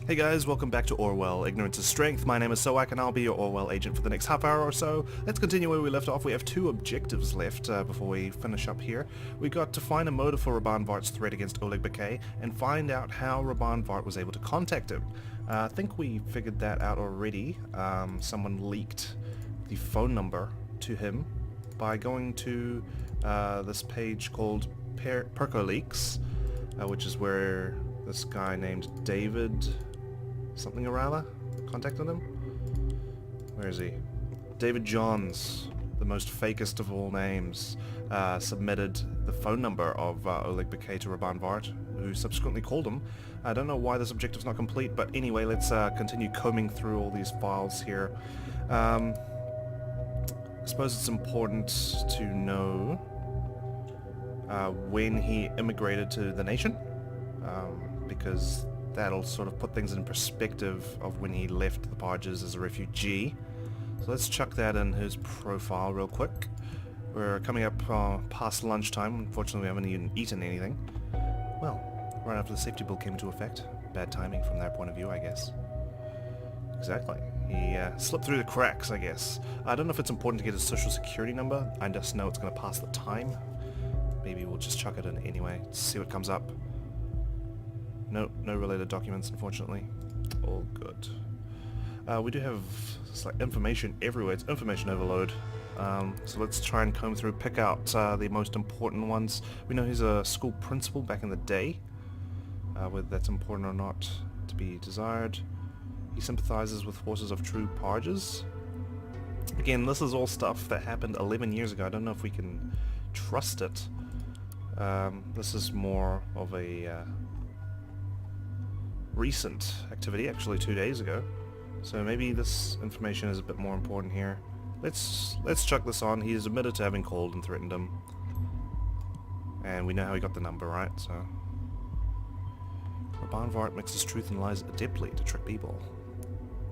Hey guys, welcome back to Orwell Ignorance is Strength. My name is Soak and I'll be your Orwell agent for the next half hour or so. Let's continue where we left off. We have two objectives left before we finish up here. We got to find a motive for Raban Vhart's threat against Orwell Ignorance and find out how Raban Vhart was able to contact him. I think we figured that out already. Someone leaked the phone number to him by going to this page called Percoleaks, which is where this guy named David something or other contacted him. Where is he? David Johns, the most fakest of all names, submitted the phone number of Oleg Bakay to Raban Vhart, who subsequently called him. I don't know why this objective's not complete, but anyway, let's continue combing through all these files here. I suppose it's important to know when he immigrated to the nation, because that'll sort of put things in perspective of when he left the Parges as a refugee. So let's chuck that in his profile real quick. We're coming up past lunchtime. Unfortunately, we haven't even eaten anything. Well, right after the safety bill came into effect. Bad timing from their point of view, I guess. Exactly. He slipped through the cracks, I guess. I don't know if it's important to get his social security number. I just know it's going to pass the time. Maybe we'll just chuck it in anyway, see what comes up. No related documents, unfortunately. All good. We do have like information everywhere. It's information overload. So let's try and comb through, pick out the most important ones. We know he's a school principal back in the day. Whether that's important or not to be desired. He sympathizes with forces of true Parges. Again, this is all stuff that happened 11 years ago. I don't know if we can trust it. This is more of a recent activity, actually 2 days ago. So maybe this information is a bit more important here. Let's chuck this on. He's admitted to having called and threatened him. And we know how he got the number, right? So Raban Vhart mixes truth and lies adeptly to trick people.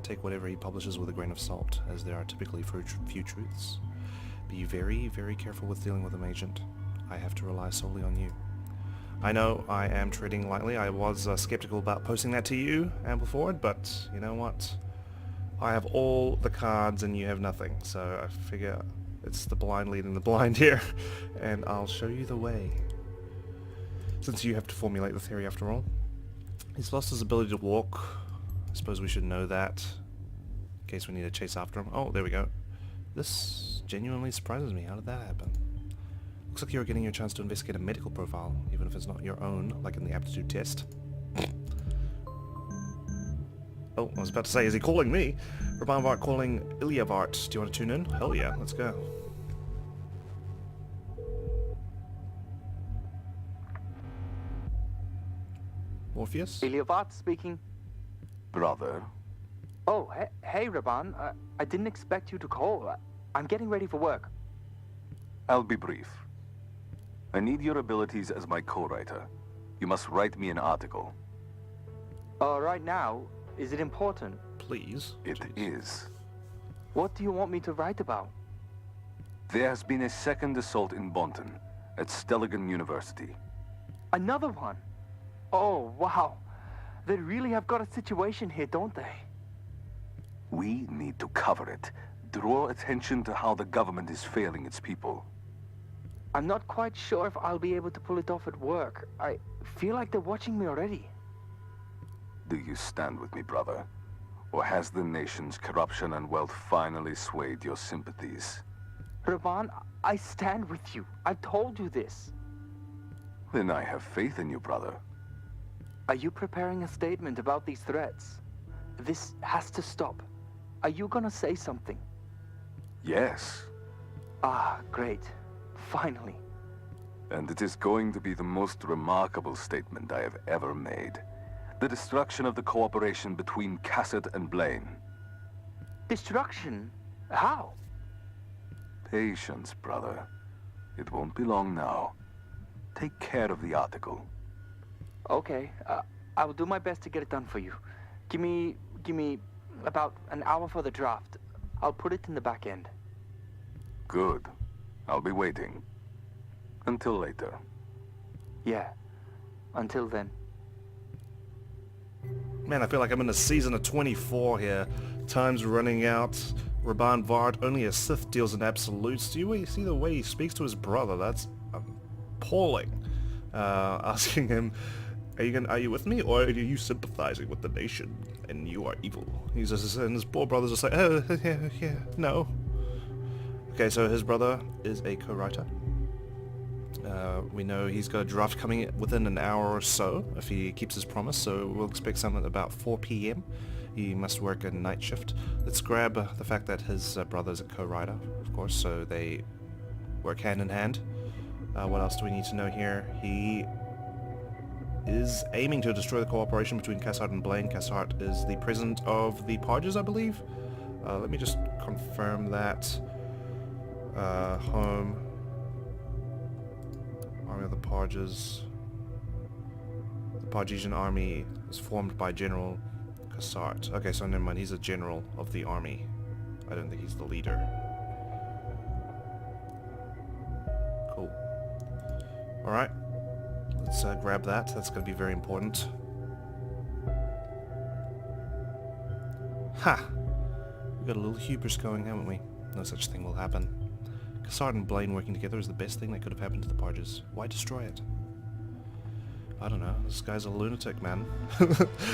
Take whatever he publishes with a grain of salt, as there are typically few truths. Be very, very careful with dealing with him, agent. I have to rely solely on you. I know I am treading lightly. I was skeptical about posting that to you, Ampleford, but you know what? I have all the cards and you have nothing, so I figure it's the blind leading the blind here, and I'll show you the way. Since you have to formulate the theory after all. He's lost his ability to walk. I suppose we should know that, in case we need to chase after him. Oh, there we go. This genuinely surprises me. How did that happen? Looks like you're getting your chance to investigate a medical profile, even if it's not your own, like in the aptitude test. Oh, I was about to say, is he calling me? Raban Vhart calling Illya Vhart. Do you want to tune in? Hell yeah, let's go. Morpheus? Illya Vhart speaking. Brother? Oh, hey Raban. I didn't expect you to call. I'm getting ready for work. I'll be brief. I need your abilities as my co-writer. You must write me an article. Right now, is it important? Please. It is. What do you want me to write about? There has been a second assault in Bonton, at Stelligan University. Another one? Oh, wow. They really have got a situation here, don't they? We need to cover it. Draw attention to how the government is failing its people. I'm not quite sure if I'll be able to pull it off at work. I feel like they're watching me already. Do you stand with me, brother? Or has the nation's corruption and wealth finally swayed your sympathies? Raban, I stand with you. I've told you this. Then I have faith in you, brother. Are you preparing a statement about these threats? This has to stop. Are you gonna say something? Yes. Ah, great. Finally. And it is going to be the most remarkable statement I have ever made. The destruction of the cooperation between Cassett and Blaine. Destruction? How? Patience, brother. It won't be long now. Take care of the article. Okay, I will do my best to get it done for you. Give me about an hour for the draft. I'll put it in the back end. Good. I'll be waiting. Until later. Yeah. Until then. Man, I feel like I'm in a season of 24 here. Time's running out. Raban Vhart, only a Sith deals in absolutes. Do you see the way he speaks to his brother? That's appalling. Asking him, are you with me, or are you sympathizing with the nation? And you are evil. He's just, and his poor brother's just like, oh, yeah, no. Okay, so his brother is a co-writer. We know he's got a draft coming within an hour or so, if he keeps his promise, so we'll expect something at about 4 p.m. He must work a night shift. Let's grab the fact that his brother's a co-writer, of course, so they work hand in hand. What else do we need to know here? He is aiming to destroy the cooperation between Cassart and Blaine. Cassart is the president of the Parges, I believe. Let me just confirm that. Home. Army of the Parges. The Pargesian army is formed by General Cassart. Okay, so never mind. He's a general of the army. I don't think he's the leader. Cool. Alright. Let's grab that. That's going to be very important. Ha! We've got a little hubris going, haven't we? No such thing will happen. Cassart and Blaine working together is the best thing that could have happened to the Parges. Why destroy it? I don't know. This guy's a lunatic, man.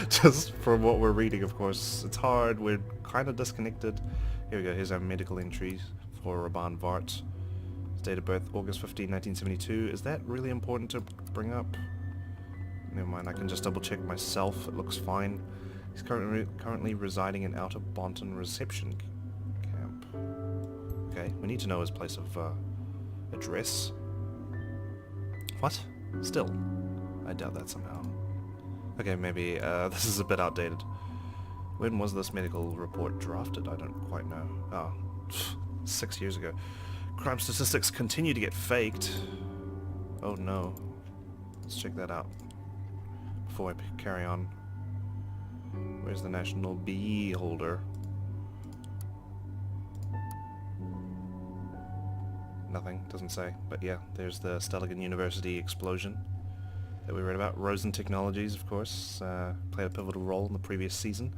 Just from what we're reading, of course. It's hard. We're kind of disconnected. Here we go. Here's our medical entries for Raban Vhart. His date of birth, August 15, 1972. Is that really important to bring up? Never mind. I can just double check myself. It looks fine. He's currently residing in Outer Bonton Reception Camp. Okay, we need to know his place of address. What? Still? I doubt that somehow. Okay, maybe this is a bit outdated. When was this medical report drafted? I don't quite know. Oh, 6 years ago. Crime statistics continue to get faked. Oh no. Let's check that out before I carry on. Where's the National BE holder? Nothing, doesn't say. But yeah, there's the Stelligan University explosion that we read about. Rosen Technologies, of course, played a pivotal role in the previous season.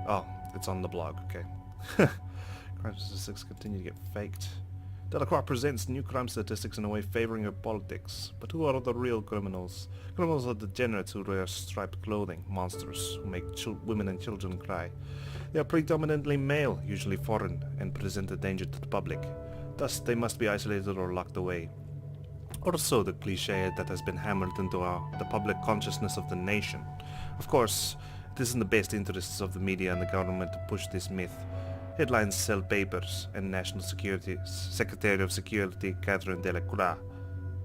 Oh, it's on the blog, okay. Crime statistics continue to get faked. Delacroix presents new crime statistics in a way favoring her politics. But who are the real criminals? Criminals are degenerates who wear striped clothing, monsters who make women and children cry. They are predominantly male, usually foreign, and present a danger to the public. Thus, they must be isolated or locked away. Or so the cliché that has been hammered into the public consciousness of the nation. Of course, it is in the best interests of the media and the government to push this myth. Headlines sell papers, and National Secretary of Security Catherine Delacroix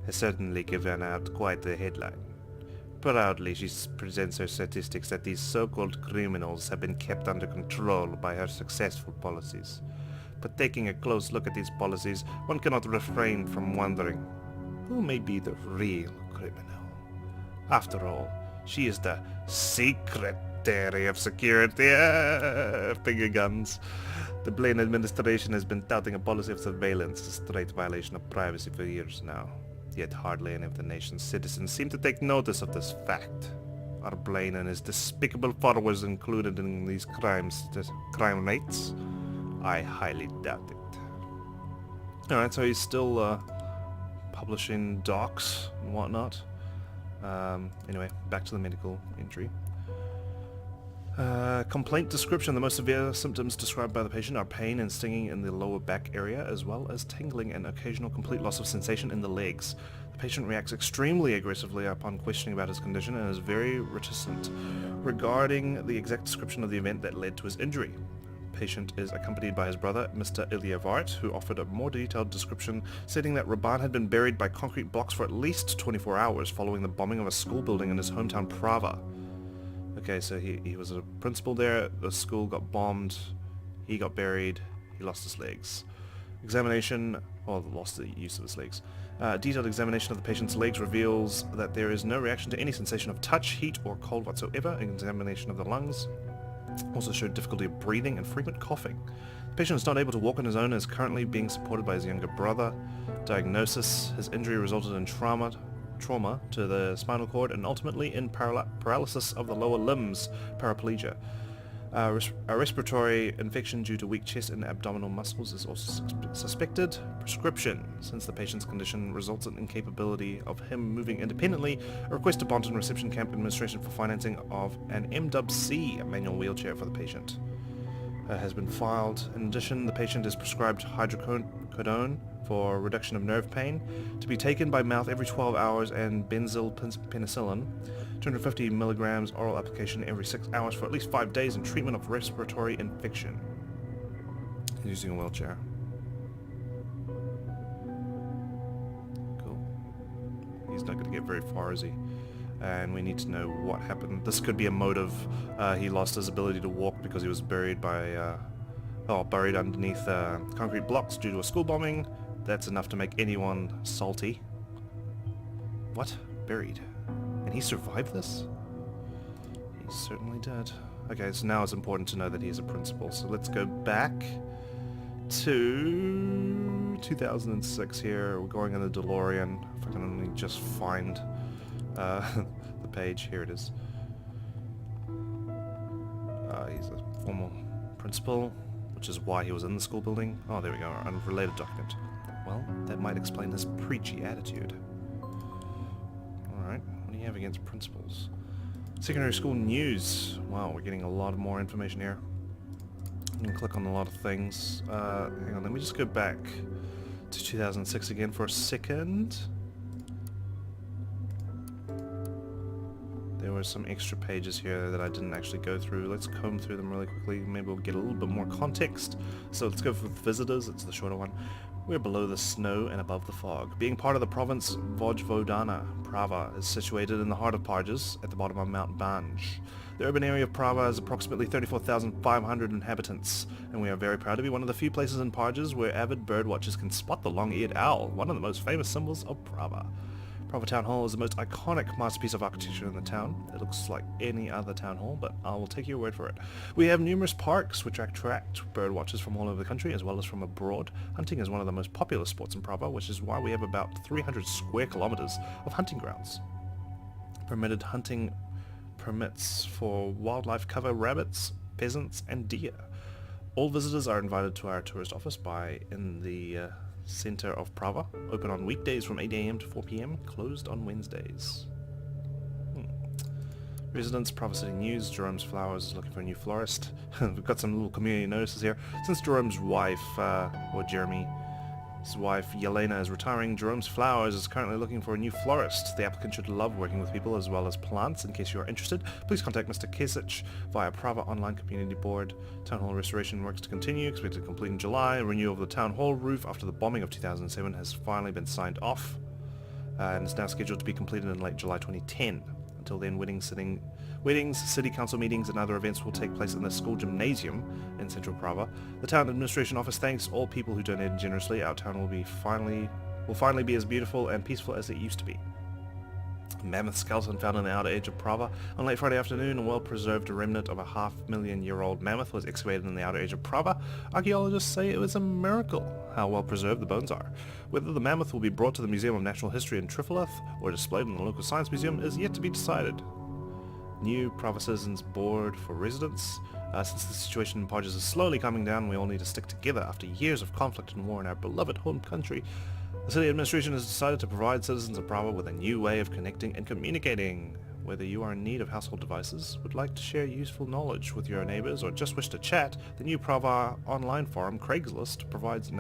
has certainly given out quite the headline. Proudly, she presents her statistics that these so-called criminals have been kept under control by her successful policies. But taking a close look at these policies, one cannot refrain from wondering, who may be the real criminal? After all, she is the Secretary of Security. Finger guns. The Blaine administration has been touting a policy of surveillance, a straight violation of privacy for years now. Yet hardly any of the nation's citizens seem to take notice of this fact. Are Blaine and his despicable followers included in these crime rates? I highly doubt it. Alright, so he's still publishing docs and whatnot. Anyway, back to the medical entry. Complaint description. The most severe symptoms described by the patient are pain and stinging in the lower back area, as well as tingling and occasional complete loss of sensation in the legs. The patient reacts extremely aggressively upon questioning about his condition and is very reticent regarding the exact description of the event that led to his injury. The patient is accompanied by his brother, Mr. Illya Vhart, who offered a more detailed description, stating that Raban had been buried by concrete blocks for at least 24 hours following the bombing of a school building in his hometown Prava. Okay, so he was a principal there, the school got bombed, he got buried, he lost his legs. Examination, or lost the use of his legs. Detailed examination of the patient's legs reveals that there is no reaction to any sensation of touch, heat, or cold whatsoever. Examination of the lungs also showed difficulty of breathing and frequent coughing. The patient is not able to walk on his own and is currently being supported by his younger brother. Diagnosis, his injury resulted in trauma trauma to the spinal cord and ultimately in paralysis of the lower limbs, paraplegia. A respiratory infection due to weak chest and abdominal muscles is also suspected. Prescription. Since the patient's condition results in incapability of him moving independently, a request to Bonton Reception Camp Administration for financing of an MWC, a manual wheelchair for the patient, has been filed. In addition, the patient is prescribed hydrocodone for reduction of nerve pain to be taken by mouth every 12 hours and benzyl penicillin, 250 milligrams oral application every 6 hours for at least 5 days in treatment of respiratory infection. He's using a wheelchair. Cool. He's not going to get very far, is he? And we need to know what happened. This could be a motive. He lost his ability to walk because he was buried by, buried underneath concrete blocks due to a school bombing. That's enough to make anyone salty. What? Buried? And he survived this? He certainly did. Okay, so now it's important to know that he's a principal. So let's go back to 2006 here. We're going in the DeLorean. If I can only just find the page. Here it is. He's a former principal, which is why he was in the school building. Oh, there we go. Unrelated document. Well, that might explain his preachy attitude. Alright, what do you have against principals? Secondary school news. Wow, we're getting a lot more information here. I can click on a lot of things. Hang on, let me just go back to 2006 again for a second. There were some extra pages here that I didn't actually go through. Let's comb through them really quickly. Maybe we'll get a little bit more context. So let's go for visitors. It's the shorter one. We're below the snow and above the fog. Being part of the province Vojvodina, Prava is situated in the heart of Parges, at the bottom of Mount Banj. The urban area of Prava has approximately 34,500 inhabitants, and we are very proud to be one of the few places in Parges where avid birdwatchers can spot the long-eared owl, one of the most famous symbols of Prava. Prava Town Hall is the most iconic masterpiece of architecture in the town. It looks like any other town hall, but I will take your word for it. We have numerous parks which attract birdwatchers from all over the country as well as from abroad. Hunting is one of the most popular sports in Prava, which is why we have about 300 square kilometers of hunting grounds. Permitted hunting permits for wildlife cover rabbits, pheasants, and deer. All visitors are invited to our tourist office in the center of Prava, open on weekdays from 8 AM to 4 PM, closed on Wednesdays. Residents, Prava City News, Jerome's Flowers is looking for a new florist. We've got some little community notices here. Since Jerome's wife, or Jeremy's wife, Yelena, is retiring, Jerome's Flowers is currently looking for a new florist. The applicant should love working with people as well as plants. In case you are interested, please contact Mr. Kesich via Prava Online Community Board. Town Hall restoration works to continue, expected to complete in July. Renewal of the Town Hall roof after the bombing of 2007 has finally been signed off, and is now scheduled to be completed in late July 2010. Until then, weddings, city council meetings and other events will take place in the school gymnasium in central Prava. The town administration office thanks all people who donated generously. Our town will finally be as beautiful and peaceful as it used to be. A mammoth skeleton found on the outer edge of Prava. On late Friday afternoon, a well-preserved remnant of a half-million-year-old mammoth was excavated in the outer edge of Prava. Archaeologists say it was a miracle how well-preserved the bones are. Whether the mammoth will be brought to the Museum of Natural History in Trifolath or displayed in the local science museum is yet to be decided. New Prava Citizens Board for residents. Since the situation in Parges is slowly coming down, we all need to stick together after years of conflict and war in our beloved home country. The city administration has decided to provide citizens of Prava with a new way of connecting and communicating. Whether you are in need of household devices, would like to share useful knowledge with your neighbors, or just wish to chat, the new Prava online forum, Craigslist, provides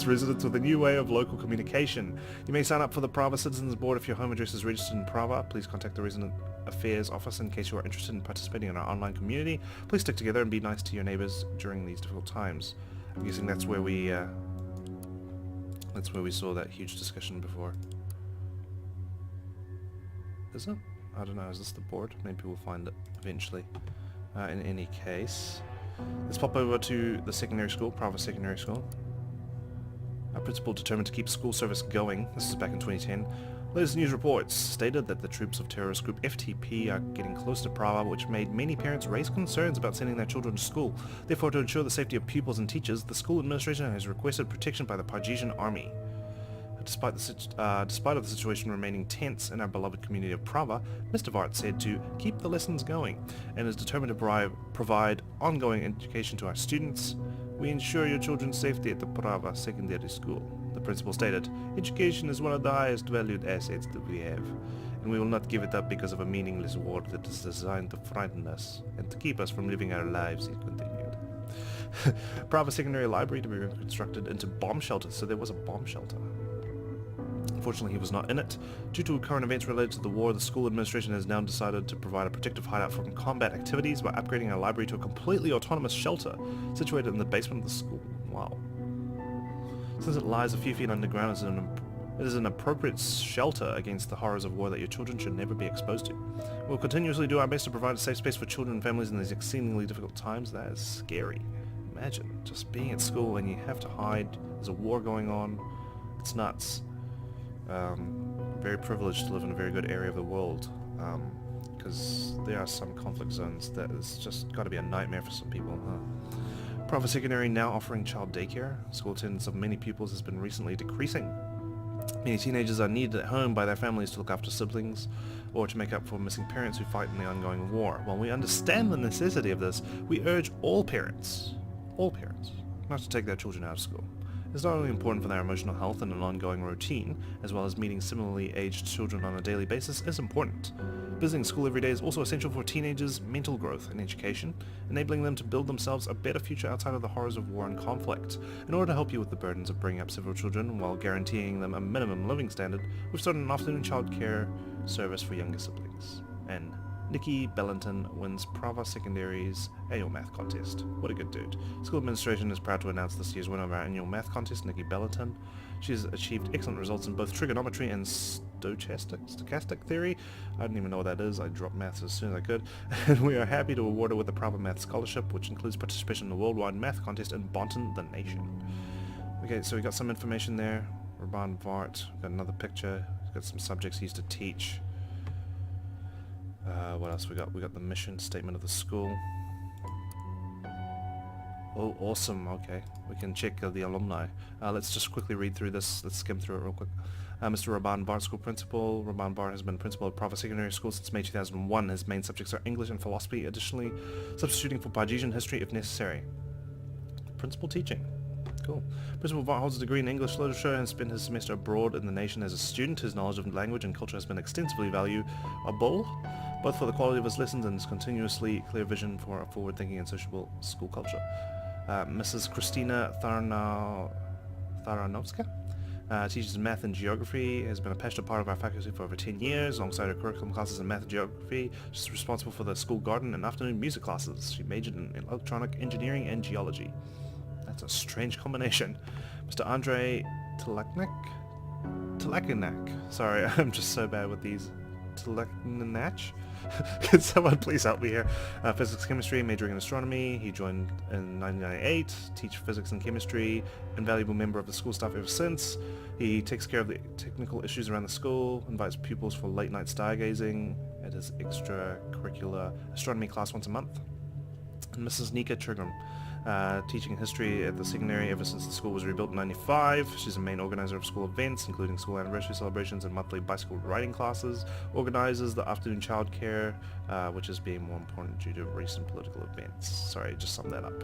residents with a new way of local communication. You may sign up for the Prava Citizens Board if your home address is registered in Prava. Please contact the Resident Affairs Office in case you are interested in participating in our online community. Please stick together and be nice to your neighbors during these difficult times. I'm guessing that's where we saw that huge discussion before. Is it? I don't know, is this the board? Maybe we'll find it eventually. In any case, let's pop over to the secondary school, Prava Secondary School. Our principal determined to keep school service going. This is back in 2010. Latest news reports stated that the troops of terrorist group FTP are getting close to Prava, which made many parents raise concerns about sending their children to school. Therefore, to ensure the safety of pupils and teachers, the school administration has requested protection by the Pargesian army. Despite of the situation remaining tense in our beloved community of Prava, Mr. Vhart said to keep the lessons going and is determined to provide ongoing education to our students. We ensure your children's safety at the Prava Secondary School. The principal stated, education is one of the highest valued assets that we have, and we will not give it up because of a meaningless war that is designed to frighten us and to keep us from living our lives, he continued. Prava Secondary Library to be reconstructed into bomb shelter, so there was a bomb shelter. Unfortunately, he was not in it. Due to current events related to the war, the school administration has now decided to provide a protective hideout from combat activities by upgrading our library to a completely autonomous shelter situated in the basement of the school. Wow. Since it lies a few feet underground, it is an appropriate shelter against the horrors of war that your children should never be exposed to. We'll continuously do our best to provide a safe space for children and families in these exceedingly difficult times. That is scary. Imagine just being at school and you have to hide. There's a war going on. It's nuts. Very privileged to live in a very good area of the world, because there are some conflict zones that is just got to be a nightmare for some people. Private secondary now offering child daycare. School attendance of many pupils has been recently decreasing. Many teenagers are needed at home by their families to look after siblings or to make up for missing parents who fight in the ongoing war. While we understand the necessity of this, we urge all parents, not to take their children out of school. It's not only important for their emotional health and an ongoing routine, as well as meeting similarly aged children on a daily basis is important. Visiting school every day is also essential for teenagers' mental growth and education, enabling them to build themselves a better future outside of the horrors of war and conflict. In order to help you with the burdens of bringing up several children while guaranteeing them a minimum living standard, we've started an afternoon childcare service for younger siblings. And Nikki Bellinton wins Prava Secondary's annual math contest. What a good dude. School administration is proud to announce this year's winner of our annual math contest, Nikki Bellinton. She has achieved excellent results in both trigonometry and stochastic theory. I didn't even know what that is. I dropped maths as soon as I could. And we are happy to award her with the Prava Math Scholarship, which includes participation in the worldwide math contest in Bonton, the nation. Okay, so we got some information there. Raban Vhart. Got another picture. Got some subjects he used to teach. What else we got? We got the mission statement of the school. Oh, awesome. Okay, we can check the alumni. Let's just quickly read through this. Let's skim through it real quick. Mr. Raban Vhart, school principal. Raban Vhart has been principal of Prava Secondary School since May 2001. His main subjects are English and philosophy, additionally substituting for Pargesian history if necessary. Principal teaching. Cool. Principal Vhart holds a degree in English literature and spent his semester abroad in the nation as a student. His knowledge of language and culture has been extensively valuable, both for the quality of his lessons and his continuously clear vision for a forward-thinking and sociable school culture. Mrs. Christina Tharanovska teaches math and geography, has been a passionate part of our faculty for over 10 years. Alongside her curriculum classes in math and geography, she's responsible for the school garden and afternoon music classes. She majored in electronic engineering and geology. That's a strange combination. Mr. Andrei Telekinak. Sorry, I'm just so bad with these. Telekinak? Can someone please help me here? Physics, chemistry, majoring in astronomy. He joined in 1998, teach physics and chemistry. Invaluable member of the school staff ever since. He takes care of the technical issues around the school, invites pupils for late night stargazing at his extracurricular astronomy class once a month. And Mrs. Nika Trigram, teaching history at the secondary ever since the school was rebuilt in 1995. She's a main organizer of school events, including school anniversary celebrations and monthly bicycle riding classes. Organizes the afternoon childcare, which is being more important due to recent political events. Sorry, just summed that up.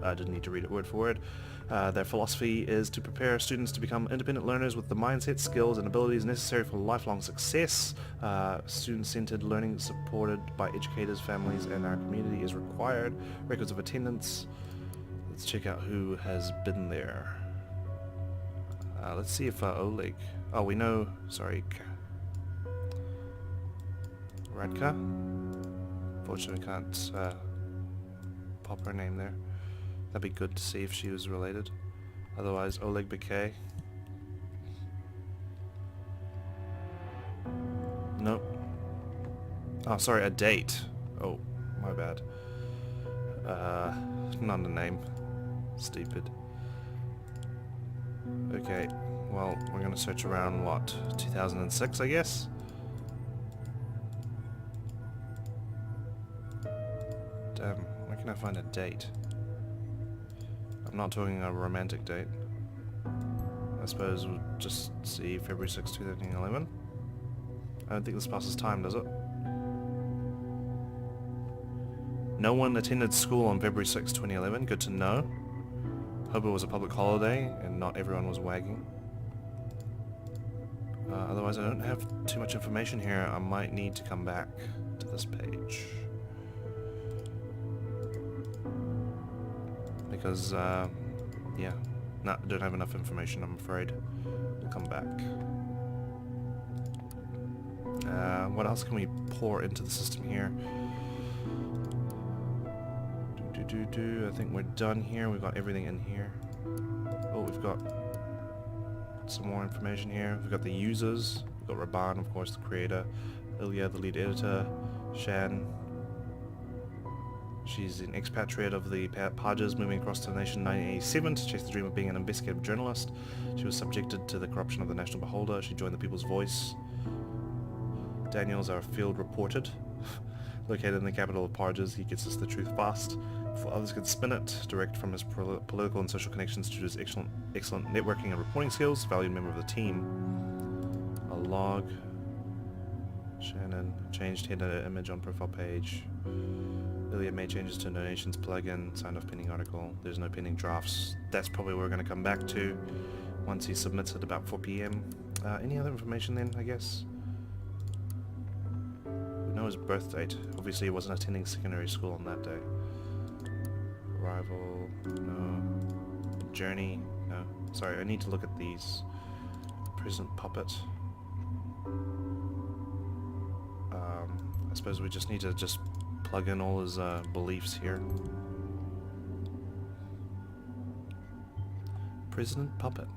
I didn't need to read it word for word. Their philosophy is to prepare students to become independent learners with the mindset, skills, and abilities necessary for lifelong success. Student-centered learning supported by educators, families, and our community is required. Records of attendance. Let's check out who has been there. Let's see if Oleg... Oh, we know... Sorry. Radka? Unfortunately, we can't pop her name there. That'd be good to see if she was related. Otherwise, Oleg Bouquet. Nope. Oh, sorry, a date. Oh, my bad. Not a name. Stupid. Okay, well, we're gonna search around, what, 2006, I guess? Damn, where can I find a date? I'm not talking a romantic date. I suppose we'll just see February 6, 2011. I don't think this passes time, does it? No one attended school on February 6, 2011. Good to know. Hope it was a public holiday and not everyone was wagging. Otherwise I don't have too much information here. I might need to come back to this page. Because, yeah. No, I don't have enough information, I'm afraid. We'll come back. What else can we pour into the system here? I think we're done here. We've got everything in here. Oh, we've got some more information here. We've got the users. We've got Raban, of course, the creator. Illya, the lead editor. Shan. She's an expatriate of the Parges, moving across to the nation in 1987 to chase the dream of being an investigative journalist. She was subjected to the corruption of the National Beholder. She joined the People's Voice. Daniel's our field reported. Located in the capital of Parges, he gets us the truth fast. Before others can spin it, direct from his political and social connections to his excellent networking and reporting skills, valued member of the team. A log. Shannon changed header image on profile page. Illya made changes to donations plugin, signed off pending article. There's no pending drafts. That's probably what we're going to come back to once he submits it about 4 PM. Any other information then, I guess? We know his birth date. Obviously he wasn't attending secondary school on that day. Arrival, no. Journey, no. Sorry, I need to look at these. President Puppet. I suppose we just need to just plug in all his beliefs here. President Puppet.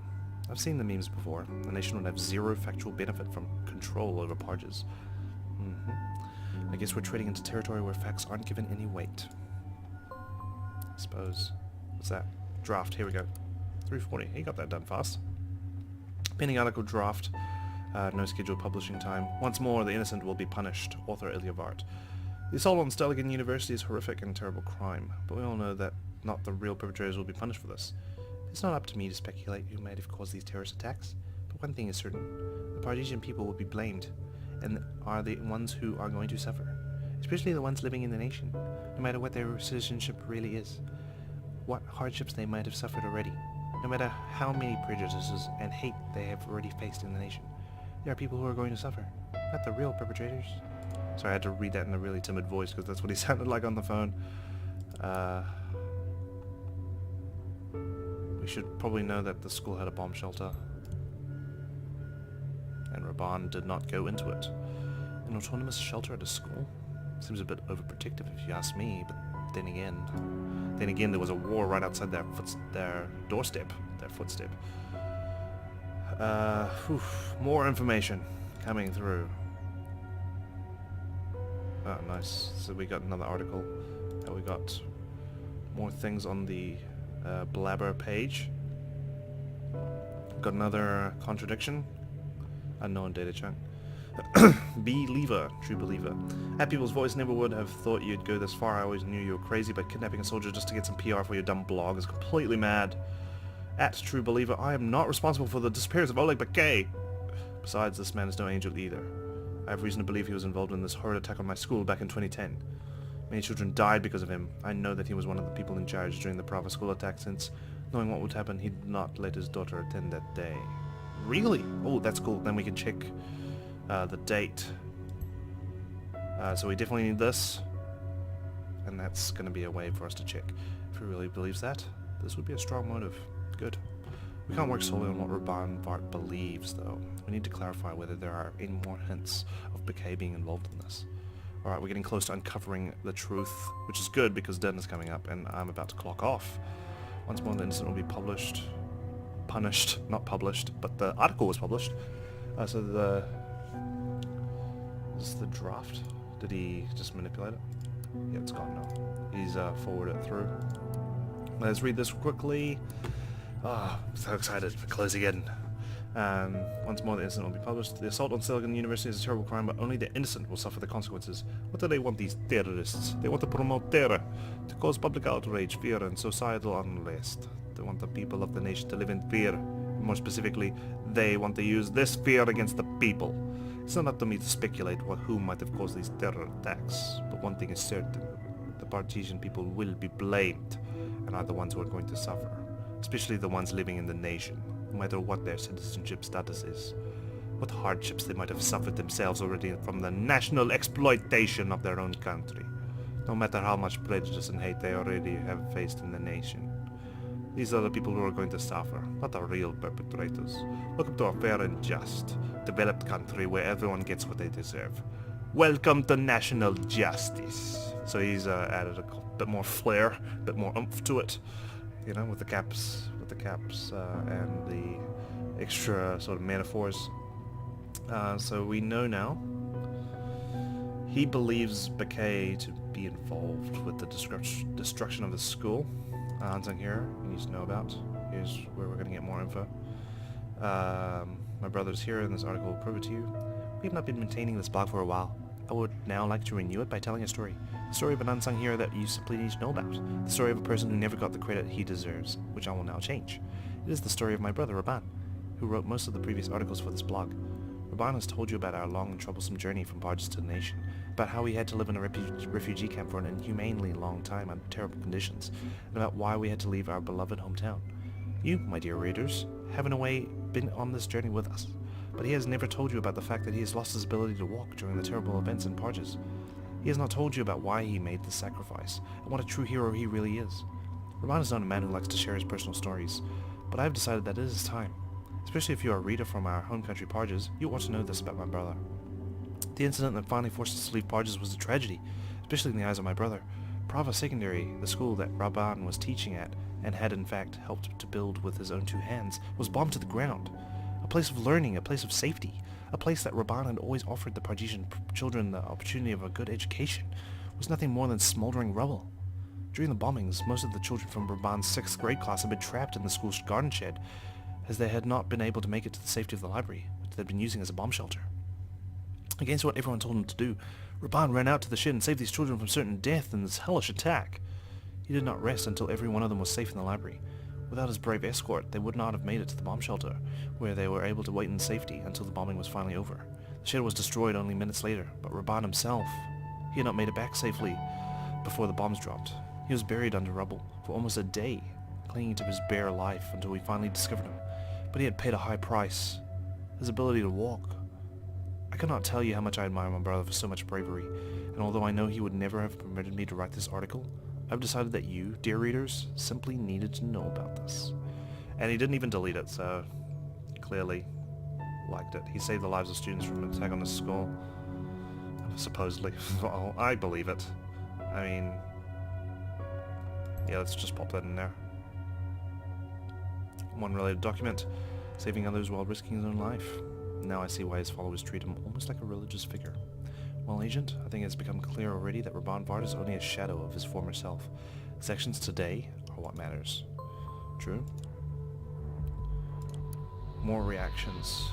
I've seen the memes before. The nation would have zero factual benefit from control over Parges. I guess we're treading into territory where facts aren't given any weight. I suppose. What's that? Draft, here we go. 340. He got that done fast. Pending article draft. No scheduled publishing time. Once more, the innocent will be punished. Author Orwell Ignorance. The assault on Stelligan University is horrific and terrible crime, but we all know that not the real perpetrators will be punished for this. It's not up to me to speculate who might have caused these terrorist attacks, but one thing is certain. The Pargesian people will be blamed, and are the ones who are going to suffer. Especially the ones living in the nation, no matter what their citizenship really is. What hardships they might have suffered already, no matter how many prejudices and hate they have already faced in the nation. There are people who are going to suffer, not the real perpetrators. Sorry, I had to read that in a really timid voice because that's what he sounded like on the phone. We should probably know that the school had a bomb shelter. And Raban did not go into it. An autonomous shelter at a school? Seems a bit overprotective if you ask me, but then again there was a war right outside their doorstep, their footstep. More information coming through. Oh, nice. So we got another article. And we got more things on the blabber page. Got another contradiction. Unknown data chunk. Believer, true believer. At People's Voice, never would have thought you'd go this far. I always knew you were crazy, but kidnapping a soldier just to get some PR for your dumb blog is completely mad. At True Believer, I am not responsible for the disappearance of Oleg Bakay. Besides, this man is no angel either. I have reason to believe he was involved in this horrid attack on my school back in 2010. Many children died because of him. I know that he was one of the people in charge during the Prava school attack, since, knowing what would happen, he did not let his daughter attend that day. Really? Oh, that's cool. Then we can check the date. So we definitely need this. And that's going to be a way for us to check. If he really believes that, this would be a strong motive. Good. We can't work solely on what Raban Vhart believes, though. We need to clarify whether there are any more hints of Bakay being involved in this. Alright, we're getting close to uncovering the truth, which is good because dinner's coming up and I'm about to clock off. Once more, the incident will be published. Punished, not published, but the article was published. This is the draft. Did he just manipulate it? Yeah, it's gone now. He's forwarded it through. Let's read this quickly. Oh, I'm so excited for closing in. Once more, the incident will be published. The assault on Stelligan University is a terrible crime, but only the innocent will suffer the consequences. What do they want, these terrorists? They want to promote terror, to cause public outrage, fear, and societal unrest. They want the people of the nation to live in fear, more specifically, they want to use this fear against the people. It's not up to me to speculate who might have caused these terror attacks, but one thing is certain. The Pargesian people will be blamed, and are the ones who are going to suffer, especially the ones living in the nation, no matter what their citizenship status is. What hardships they might have suffered themselves already from the national exploitation of their own country, no matter how much prejudice and hate they already have faced in the nation. These are the people who are going to suffer, not the real perpetrators. Welcome to a fair and just, developed country where everyone gets what they deserve. Welcome to national justice. So he's added a bit more flair, a bit more oomph to it, you know, with the caps, and the extra sort of metaphors. So we know now he believes Bakay to be involved with the destruction of the school. Unsung hero, you need to know about. Here's where we're going to get more info. My brother's here, and this article will prove it to you. We have not been maintaining this blog for a while. I would now like to renew it by telling a story. The story of an unsung hero that you simply need to know about. The story of a person who never got the credit he deserves, which I will now change. It is the story of my brother, Raban, who wrote most of the previous articles for this blog. Raban has told you about our long and troublesome journey from Parges to the nation, about how we had to live in a refugee camp for an inhumanely long time under terrible conditions, and about why we had to leave our beloved hometown. You, my dear readers, have in a way been on this journey with us, but he has never told you about the fact that he has lost his ability to walk during the terrible events in Parges. He has not told you about why he made this sacrifice, and what a true hero he really is. Raban is not a man who likes to share his personal stories, but I have decided that it is time. Especially if you are a reader from our home country Parges, you ought to know this about my brother. The incident that finally forced us to leave Parges was a tragedy, especially in the eyes of my brother. Prava Secondary, the school that Raban was teaching at, and had in fact helped to build with his own two hands, was bombed to the ground. A place of learning, a place of safety, a place that Raban had always offered the Pargesian children the opportunity of a good education, was nothing more than smoldering rubble. During the bombings, most of the children from Raban's 6th grade class had been trapped in the school's garden shed, as they had not been able to make it to the safety of the library, which they had been using as a bomb shelter. Against what everyone told him to do, Raban ran out to the shed and saved these children from certain death in this hellish attack. He did not rest until every one of them was safe in the library. Without his brave escort, they would not have made it to the bomb shelter, where they were able to wait in safety until the bombing was finally over. The shed was destroyed only minutes later, but Raban himself, he had not made it back safely before the bombs dropped. He was buried under rubble for almost a day, clinging to his bare life until we finally discovered him. But he had paid a high price. His ability to walk. I cannot tell you how much I admire my brother for so much bravery, and although I know he would never have permitted me to write this article, I've decided that you, dear readers, simply needed to know about this. And he didn't even delete it, so clearly liked it. He saved the lives of students from an attack on his school. Supposedly. Well, I believe it. I mean, yeah, let's just pop that in there. One related document, saving others while risking his own life. Now I see why his followers treat him almost like a religious figure. Well, Agent, I think it has become clear already that Raban Vhart is only a shadow of his former self. His actions today are what matters. True? More reactions.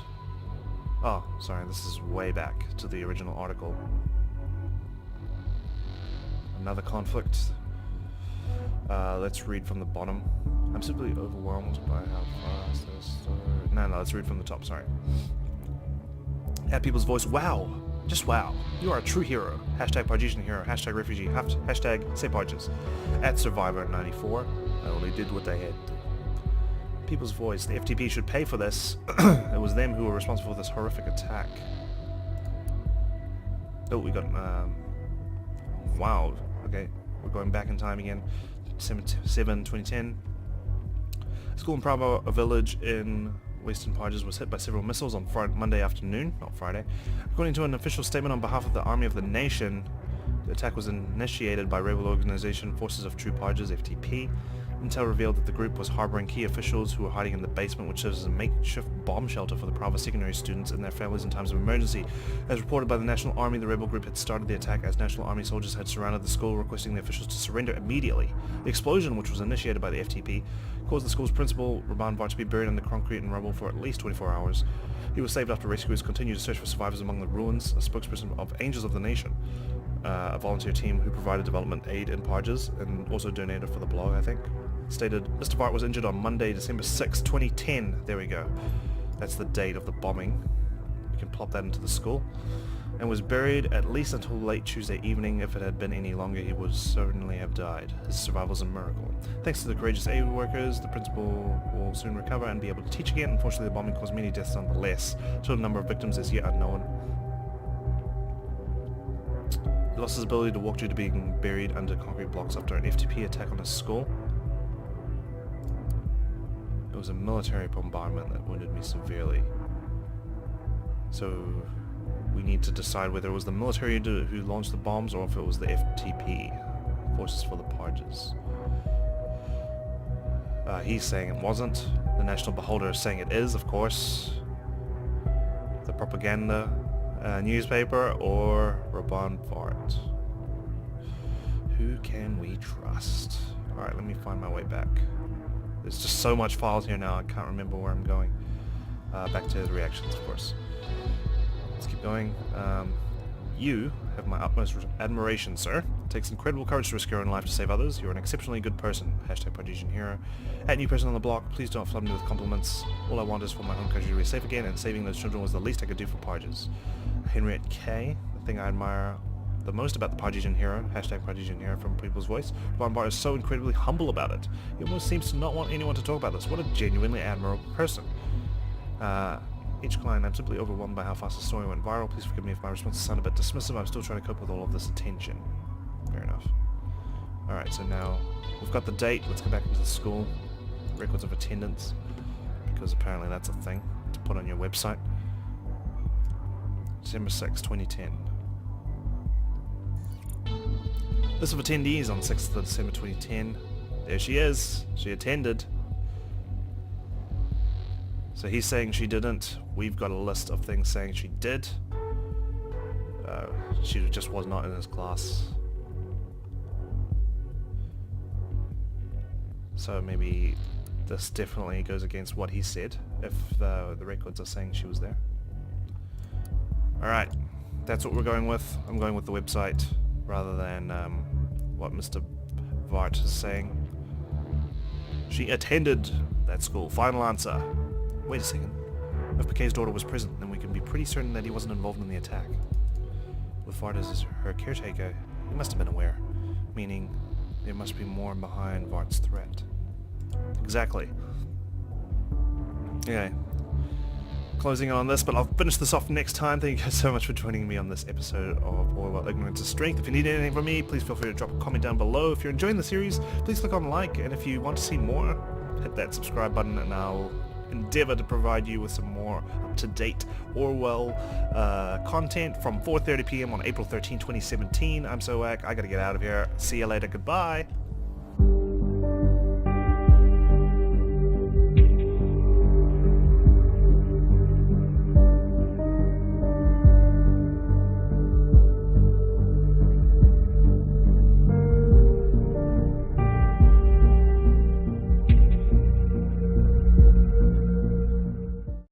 Oh, sorry, this is way back to the original article. Another conflict. Let's read from the bottom. I'm simply overwhelmed by how fast this started. No, let's read from the top, sorry. At People's Voice, wow! Just wow. You are a true hero. Hashtag Pargesian hero. Hashtag refugee. Hashtag say Parges. At Survivor94, I only did what they had to. People's Voice, the FTP should pay for this. It was them who were responsible for this horrific attack. Oh, we got, wow. Okay, we're going back in time again. December 7, 2010. School in Bravo, a village in Western Parges, was hit by several missiles on Monday afternoon, not Friday. According to an official statement on behalf of the Army of the Nation, the attack was initiated by rebel organization Forces of True Parges, FTP. Intel revealed that the group was harboring key officials who were hiding in the basement, which serves as a makeshift bomb shelter for the Prava Secondary students and their families in times of emergency. As reported by the National Army, the rebel group had started the attack as National Army soldiers had surrounded the school, requesting the officials to surrender immediately. The explosion, which was initiated by the FTP, caused the school's principal, Raban Vhart, to be buried under concrete and rubble for at least 24 hours. He was saved after rescuers continued to search for survivors among the ruins. A spokesperson of Angels of the Nation, a volunteer team who provided development aid in Parges and also donated for the blog, I think. stated, Mr. Vhart was injured on Monday, December 6, 2010. There we go. That's the date of the bombing. You can plop that into the school. And was buried at least until late Tuesday evening. If it had been any longer, he would certainly have died. His survival is a miracle. Thanks to the courageous aid workers, the principal will soon recover and be able to teach again. Unfortunately, the bombing caused many deaths nonetheless. Total number of victims is yet unknown. He lost his ability to walk due to being buried under concrete blocks after an FTP attack on his school. It was a military bombardment that wounded me severely. So we need to decide whether it was the military who launched the bombs or if it was the FTP, Forces for the Parges. He's saying it wasn't. The National Beholder is saying it is, of course. The propaganda newspaper or Raban Vhart. Who can we trust? Alright, let me find my way back. There's just so much files here now, I can't remember where I'm going. Back to the reactions, of course. Let's keep going. You have my utmost admiration, sir. It takes incredible courage to risk your own life to save others. You're an exceptionally good person. Hashtag Pargesian hero. At new person on the block, please don't flood me with compliments. All I want is for my home country to be safe again, and saving those children was the least I could do for Parges. Henriette K. The thing I admire the most about the Pargesian hero, hashtag Pargesian hero from People's Voice, Raban Vhart is so incredibly humble about it. He almost seems to not want anyone to talk about this. What a genuinely admirable person. H. Klein, I'm simply overwhelmed by how fast the story went viral. Please forgive me if my responses sound a bit dismissive. I'm still trying to cope with all of this attention. Fair enough. Alright, so now we've got the date. Let's go back into the school. Records of attendance. Because apparently that's a thing to put on your website. December 6, 2010. List of attendees on 6th of December 2010. There she is. She attended. So he's saying she didn't. We've got a list of things saying she did. She just was not in his class. So maybe this definitely goes against what he said, if the records are saying she was there. Alright, that's what we're going with. I'm going with the website rather than what Mr. Vhart is saying. She attended that school. Final answer. Wait a second. If Piquet's daughter was present, then we can be pretty certain that he wasn't involved in the attack. With Vhart as her caretaker, he must have been aware, meaning there must be more behind Vhart's threat. Exactly. Okay. Closing on this, but I'll finish this off next time. Thank you guys so much for joining me on this episode of Orwell Ignorance is Strength. If you need anything from me, please feel free to drop a comment down below. If you're enjoying the series, please click on like, and if you want to see more, hit that subscribe button, and I'll endeavor to provide you with some more up-to-date Orwell content from 4:30 p.m. on April 13, 2017. I'm Soak. I gotta get out of here. See you later. Goodbye.